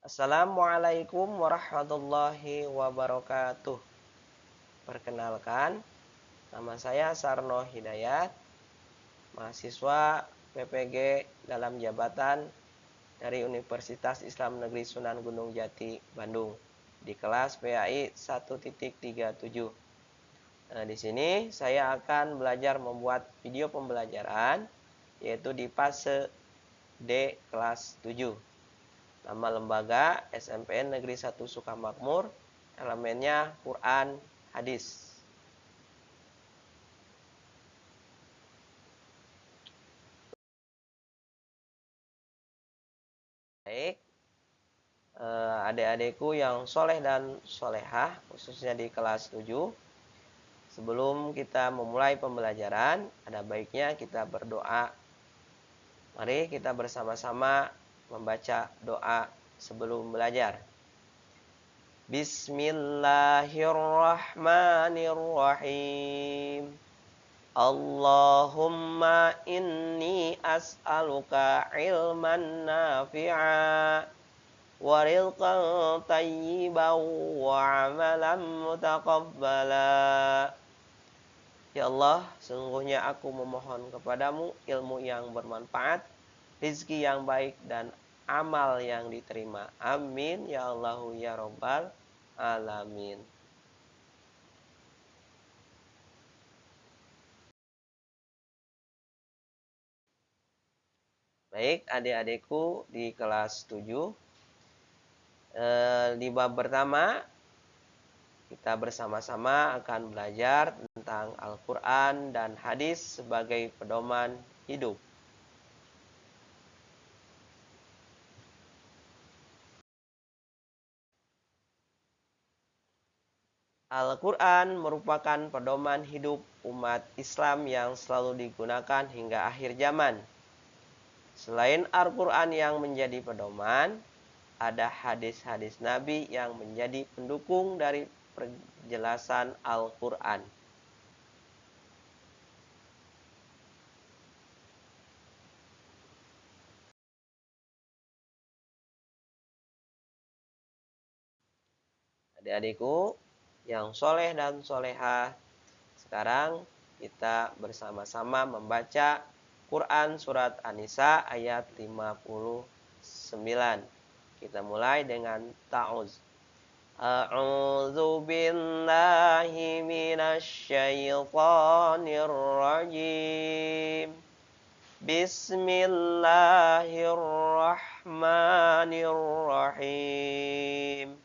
Assalamualaikum warahmatullahi wabarakatuh. Perkenalkan, nama saya Sarno Hidayat, mahasiswa PPG dalam jabatan dari Universitas Islam Negeri Sunan Gunung Jati, Bandung, di kelas PAI 1.37. Di sini saya akan belajar membuat video pembelajaran, yaitu di fase D kelas 7. Nama lembaga SMPN Negeri 1 Sukamakmur, elemennya Quran, hadis. Baik, adik-adikku yang soleh dan solehah, khususnya di kelas 7. Sebelum kita memulai pembelajaran, ada baiknya kita berdoa. Mari kita bersama-sama membaca doa sebelum belajar. Bismillahirrahmanirrahim. Allahumma inni as'aluka ilman nafi'a wa rizqan tayyiban wa amalan mutaqabbala. Ya Allah, sesungguhnya aku memohon kepadamu ilmu yang bermanfaat, rizki yang baik, dan amal yang diterima. Amin ya Allahu ya Rabbal alamin. Baik, adik-adikku di kelas 7, di bab pertama kita bersama-sama akan belajar tentang Al-Quran dan hadis sebagai pedoman hidup. Al-Quran merupakan pedoman hidup umat Islam yang selalu digunakan hingga akhir zaman. Selain Al-Quran yang menjadi pedoman, ada hadis-hadis Nabi yang menjadi pendukung dari penjelasan Al-Quran. Adik-adikku yang soleh dan solehah, sekarang kita bersama-sama membaca Quran surat An-Nisa ayat 59. Kita mulai dengan ta'uz. A'udzu billahi minasy syaithanir rajim. Bismillahirrahmanirrahim.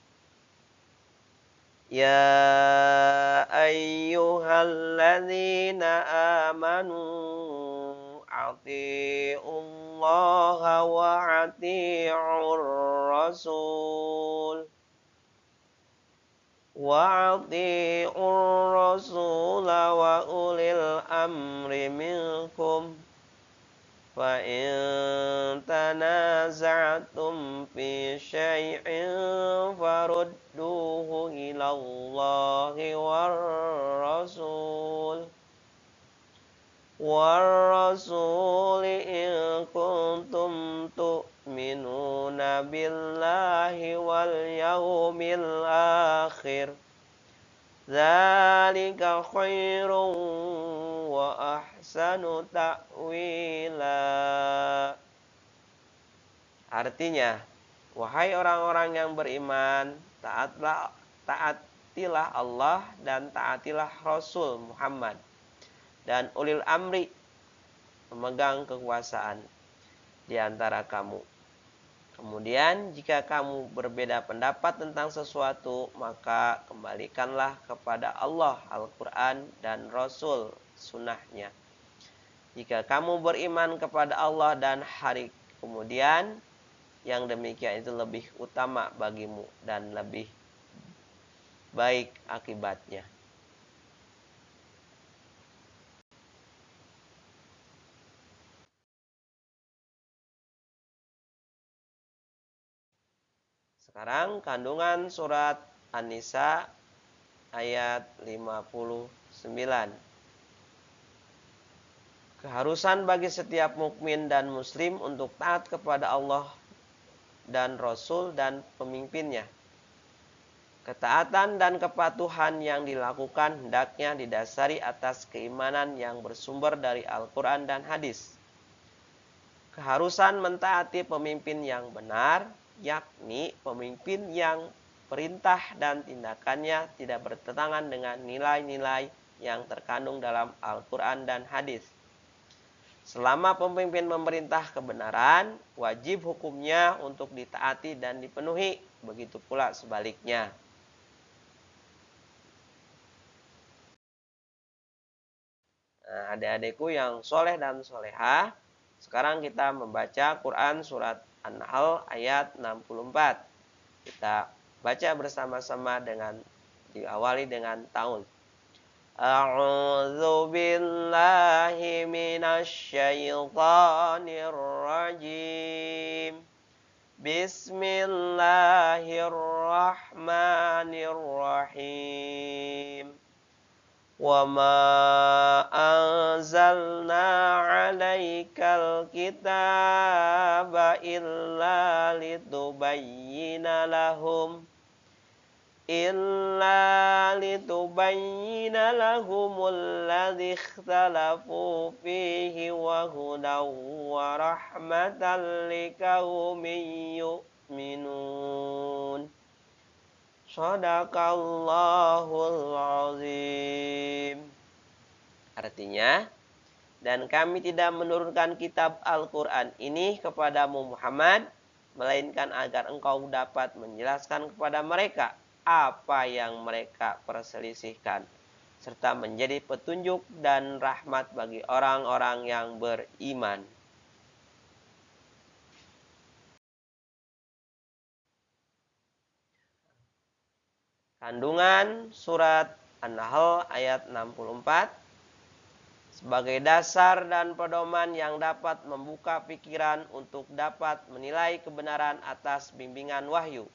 Ya ayyuhalladzina amanu atii'ullaha wa atii'ur rasul wa ulil amri minkum fa in tanaza'tum fi syai'in farudduhu ilallahi war rasul in kuntum tu'minuna billahi wal yawmil akhir dzalika khairun wa ahsanu ta'wila. Artinya, wahai orang-orang yang beriman, taatilah Allah dan taatilah Rasul Muhammad dan ulil amri, pemegang kekuasaan di antara kamu. Kemudian jika kamu berbeda pendapat tentang sesuatu, maka kembalikanlah kepada Allah Al-Quran dan Rasul sunnahnya. Jika kamu beriman kepada Allah dan hari kemudian, yang demikian itu lebih utama bagimu dan lebih baik akibatnya. Sekarang kandungan surat An-Nisa ayat 59. Keharusan bagi setiap mukmin dan muslim untuk taat kepada Allah dan Rasul dan pemimpinnya. Ketaatan dan kepatuhan yang dilakukan hendaknya didasari atas keimanan yang bersumber dari Al-Quran dan hadis. Keharusan mentaati pemimpin yang benar, yakni pemimpin yang perintah dan tindakannya tidak bertentangan dengan nilai-nilai yang terkandung dalam Al-Quran dan hadis. Selama pemimpin memerintah kebenaran, wajib hukumnya untuk ditaati dan dipenuhi. Begitu pula sebaliknya. Nah, adik-adikku yang soleh dan soleha, sekarang kita membaca Quran surat An-Nahl ayat 64. Kita baca bersama-sama dengan diawali dengan ta'awudz. A'udzu billahi minasy syaithanir rajim. Bismillahirrahmanirrahim. وَمَا أَنزَلْنَا عَلَيْكَ الْكِتَابَ إِلَّا لِتُبَيِّنَ لَهُمُ الَّذِي اخْتَلَفُوا فِيهِ وَهُدًى وَرَحْمَةً لِقَوْمٍ يُؤْمِنُونَ. Shadaqallahul azim. Artinya, dan kami tidak menurunkan kitab Al-Quran ini kepadamu Muhammad, melainkan agar engkau dapat menjelaskan kepada mereka apa yang mereka perselisihkan, serta menjadi petunjuk dan rahmat bagi orang-orang yang beriman. Kandungan surat An-Nahl ayat 64 sebagai dasar dan pedoman yang dapat membuka pikiran untuk dapat menilai kebenaran atas bimbingan wahyu.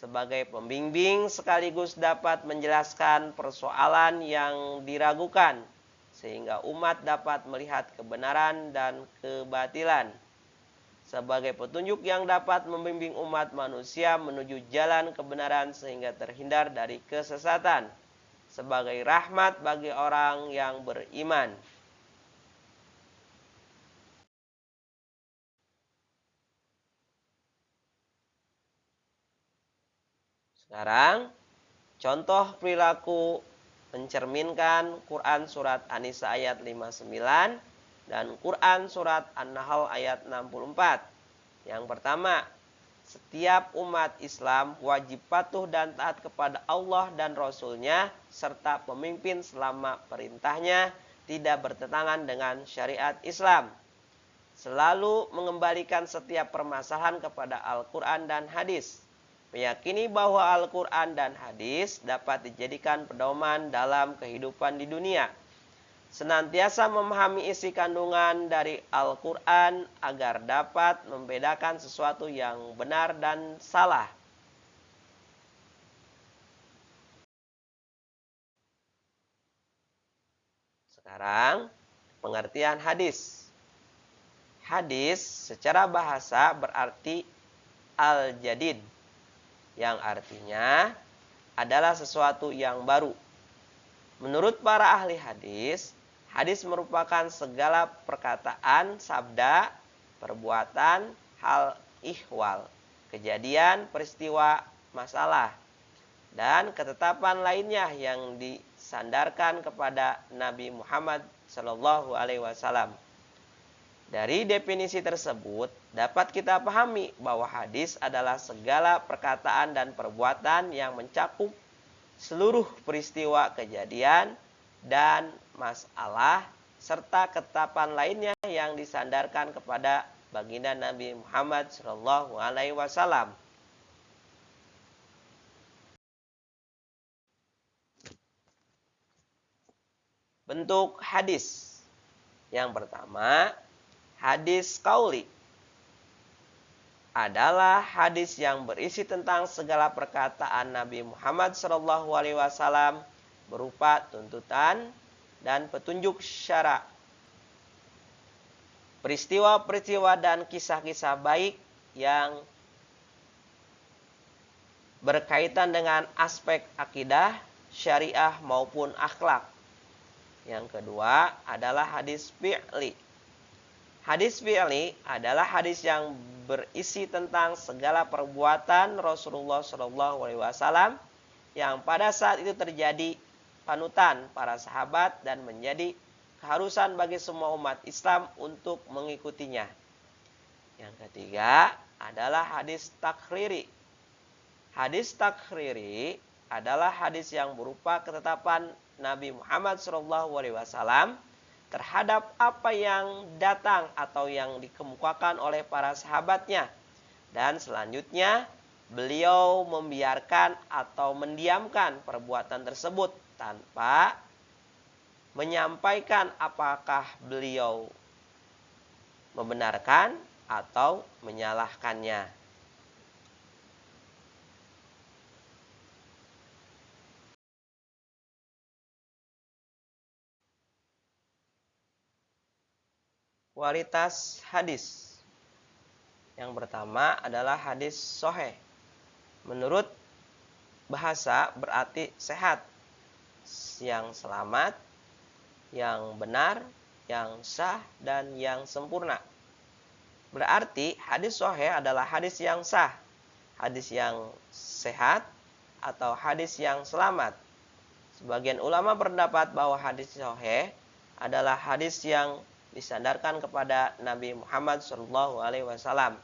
Sebagai pembimbing sekaligus dapat menjelaskan persoalan yang diragukan sehingga umat dapat melihat kebenaran dan kebatilan. Sebagai petunjuk yang dapat membimbing umat manusia menuju jalan kebenaran sehingga terhindar dari kesesatan. Sebagai rahmat bagi orang yang beriman. Sekarang, contoh perilaku mencerminkan Quran surat An-Nisa ayat 59 dan Quran surat An-Nahl ayat 64. Yang pertama, setiap umat Islam wajib patuh dan taat kepada Allah dan Rasul-Nya serta pemimpin selama perintahnya tidak bertentangan dengan syariat Islam. Selalu mengembalikan setiap permasalahan kepada Al-Quran dan hadis. Meyakini bahwa Al-Quran dan hadis dapat dijadikan pedoman dalam kehidupan di dunia. Senantiasa memahami isi kandungan dari Al-Quran agar dapat membedakan sesuatu yang benar dan salah. Sekarang, pengertian hadis. Hadis secara bahasa berarti al-jadid, yang artinya adalah sesuatu yang baru. Menurut para ahli hadis, hadis merupakan segala perkataan, sabda, perbuatan, hal ihwal, kejadian, peristiwa, masalah, dan ketetapan lainnya yang disandarkan kepada Nabi Muhammad SAW. Dari definisi tersebut, dapat kita pahami bahwa hadis adalah segala perkataan dan perbuatan yang mencakup seluruh peristiwa kejadian dan masalah serta ketetapan lainnya yang disandarkan kepada baginda Nabi Muhammad SAW. Bentuk hadis. Yang pertama, hadis qauli adalah hadis yang berisi tentang segala perkataan Nabi Muhammad SAW berupa tuntutan dan petunjuk syara. Peristiwa-peristiwa dan kisah-kisah baik yang berkaitan dengan aspek akidah, syariah maupun akhlak. Yang kedua adalah hadis fi'li. Hadis fi'li adalah hadis yang berisi tentang segala perbuatan Rasulullah SAW yang pada saat itu terjadi panutan para sahabat dan menjadi keharusan bagi semua umat Islam untuk mengikutinya. Yang ketiga adalah hadis takriri. Hadis takriri adalah hadis yang berupa ketetapan Nabi Muhammad SAW terhadap apa yang datang atau yang dikemukakan oleh para sahabatnya. Dan selanjutnya beliau membiarkan atau mendiamkan perbuatan tersebut tanpa menyampaikan apakah beliau membenarkan atau menyalahkannya. Kualitas hadis. Yang pertama adalah hadis sahih. Menurut bahasa berarti sehat, yang selamat, yang benar, yang sah, dan yang sempurna. Berarti hadis sahih adalah hadis yang sah, hadis yang sehat, atau hadis yang selamat. Sebagian ulama berpendapat bahwa hadis sahih adalah hadis yang disandarkan kepada Nabi Muhammad SAW.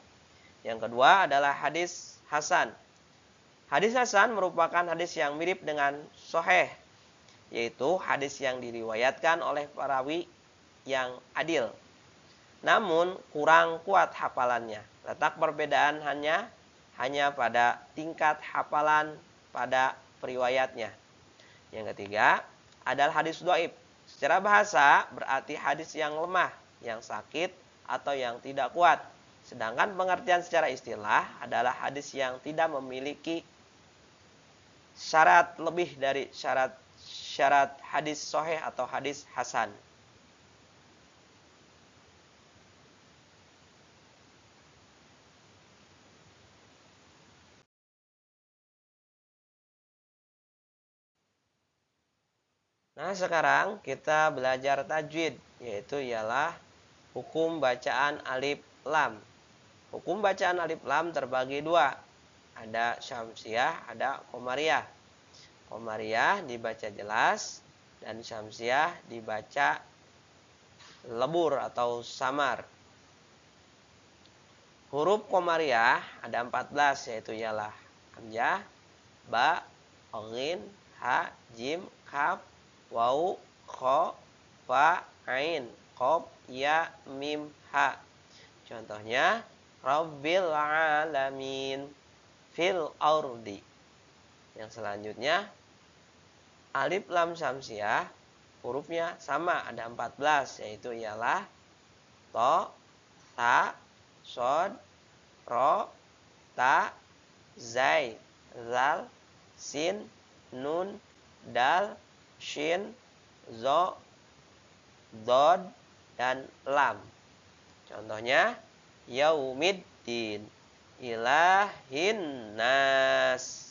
Yang kedua adalah hadis hasan. Hadis hasan merupakan hadis yang mirip dengan sahih, yaitu hadis yang diriwayatkan oleh perawi yang adil, namun kurang kuat hafalannya. Letak perbedaan hanya pada tingkat hafalan pada periwayatnya. Yang ketiga adalah hadis dhaif. Secara bahasa berarti hadis yang lemah, yang sakit, atau yang tidak kuat. Sedangkan pengertian secara istilah adalah hadis yang tidak memiliki syarat lebih dari syarat hadis sahih atau hadis hasan. Nah, sekarang kita belajar tajwid, yaitu ialah hukum bacaan alif lam. Hukum bacaan alif lam terbagi dua. Ada syamsiah, ada qamariyah. Qamariyah dibaca jelas dan syamsiah dibaca lebur atau samar. Huruf qamariyah ada 14, yaitu ialah hamzah, ba, ghin, ha, jim, kaf, waw, kha, fa, ain, qaf, ya, mim, ha. Contohnya Rabbil alamin fil ardi. Yang selanjutnya alif lam syamsiah, hurufnya sama ada 14, yaitu ialah to, ta, shod, ro, ta, zai, zal, sin, nun, dal, shin, zo, dod, dan lam. Contohnya yaumiddin, ilahin nas.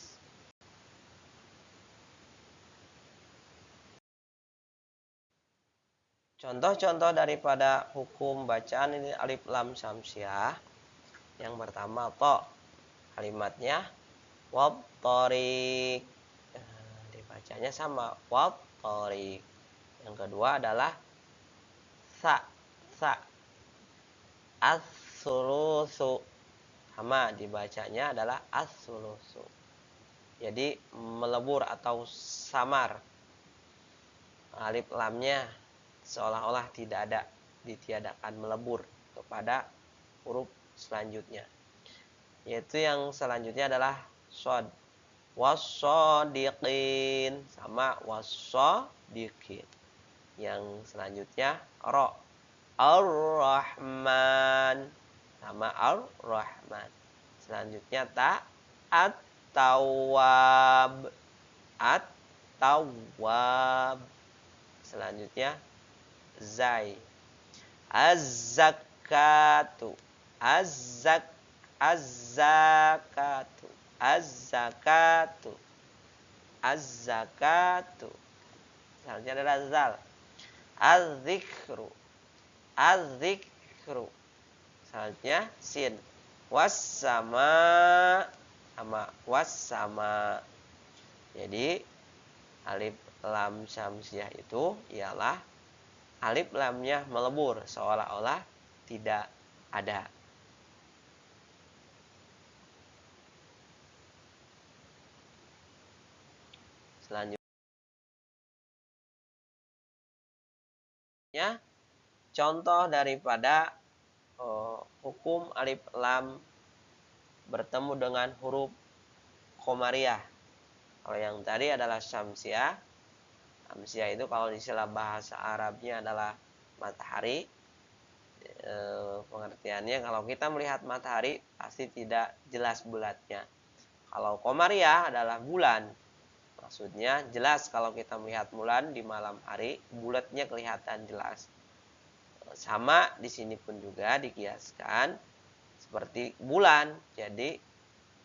Contoh-contoh daripada hukum bacaan ini alif lam syamsiah. Yang pertama to, kalimatnya wab torik, dibacanya sama wab torik. Yang kedua adalah sa, as-sulusu, sama dibacanya adalah as-sulusu. Jadi melebur atau samar, alif lamnya seolah-olah tidak ada, ditiadakan, melebur kepada huruf selanjutnya. Yaitu yang selanjutnya adalah shod, wassodiqin, sama wassodiqin. Yang selanjutnya ro, ar-rahman, sama ar-rahman. Selanjutnya ta, at-tawwab, at-tawwab. Selanjutnya zai, az-zakatu, az-zakatu. Az-zakatu. Az-zakatu. Selanjutnya adalah zal. Az-zikru. Az-zikru. Selanjutnya sin. Was-sama. Sama was-sama. Jadi alif lam syamsiah itu ialah alif lamnya melebur seolah-olah tidak ada. Selanjutnya contoh daripada hukum alif lam bertemu dengan huruf komariah. Kalau yang tadi adalah syamsiah. Syamsiah itu kalau istilah bahasa Arabnya adalah matahari. Pengertiannya kalau kita melihat matahari pasti tidak jelas bulatnya. Kalau komariah adalah bulan. Maksudnya jelas kalau kita melihat bulan di malam hari, bulatnya kelihatan jelas. Sama di sini pun juga dikiaskan seperti bulan. Jadi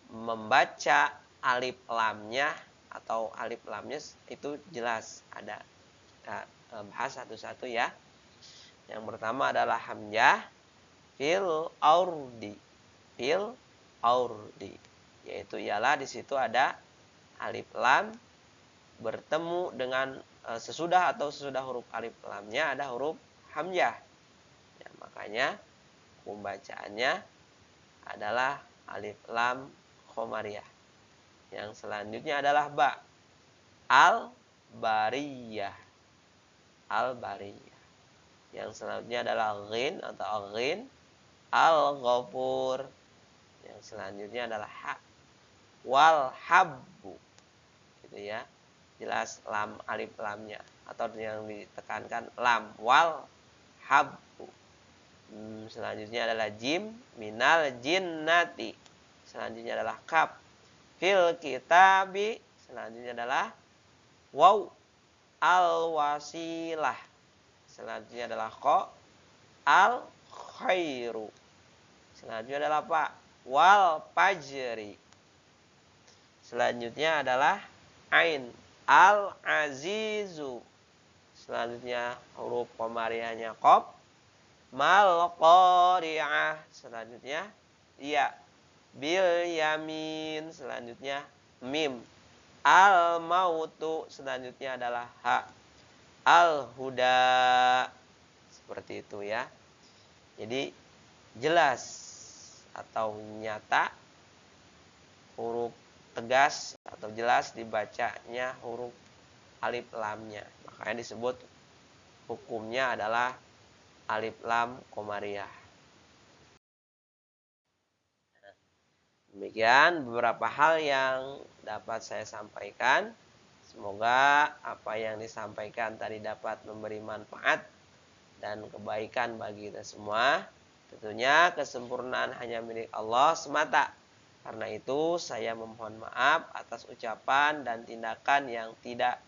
membaca alif lamnya atau alif lamnya itu jelas ada. Kita bahas satu-satu ya. Yang pertama adalah hamzah fil aurdi. Fil aurdi. Yaitu ialah di situ ada alif lam bertemu dengan sesudah atau sesudah huruf alif lamnya ada huruf hamzah. Ya, makanya pembacaannya adalah alif lam khomariyah. Yang selanjutnya adalah ba. Al-bariyah. Al-bariyah. Yang selanjutnya adalah ghin atau ghin. Al-ghafur. Yang selanjutnya adalah ha. Wal habbu. Gitu ya. Jelas lam alif lamnya atau yang ditekankan lam wal habbu. Selanjutnya adalah jim minal jinnati. Selanjutnya adalah kaf fil kitabi. Selanjutnya adalah waw al wasilah. Selanjutnya adalah qa al khairu. Selanjutnya adalah pa wal fajri. Selanjutnya adalah ain al-azizu. Selanjutnya huruf komariahnya qaf. Mal qari'ah. Selanjutnya ya. Bil yamin. Selanjutnya mim. Al mautu. Selanjutnya adalah ha. Al huda. Seperti itu ya. Jadi jelas atau nyata huruf tegas atau jelas dibacanya huruf alif lamnya. Makanya disebut hukumnya adalah alif lam komariah. Demikian beberapa hal yang dapat saya sampaikan. Semoga apa yang disampaikan tadi dapat memberi manfaat dan kebaikan bagi kita semua. Tentunya kesempurnaan hanya milik Allah semata. Karena itu saya memohon maaf atas ucapan dan tindakan yang tidak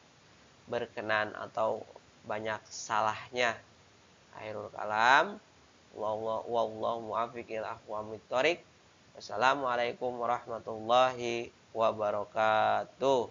berkenan atau banyak salahnya. Akhirul kalam. Wallahu muwaffiq ila aqwamit thoriq. Wassalamualaikum warahmatullahi wabarakatuh.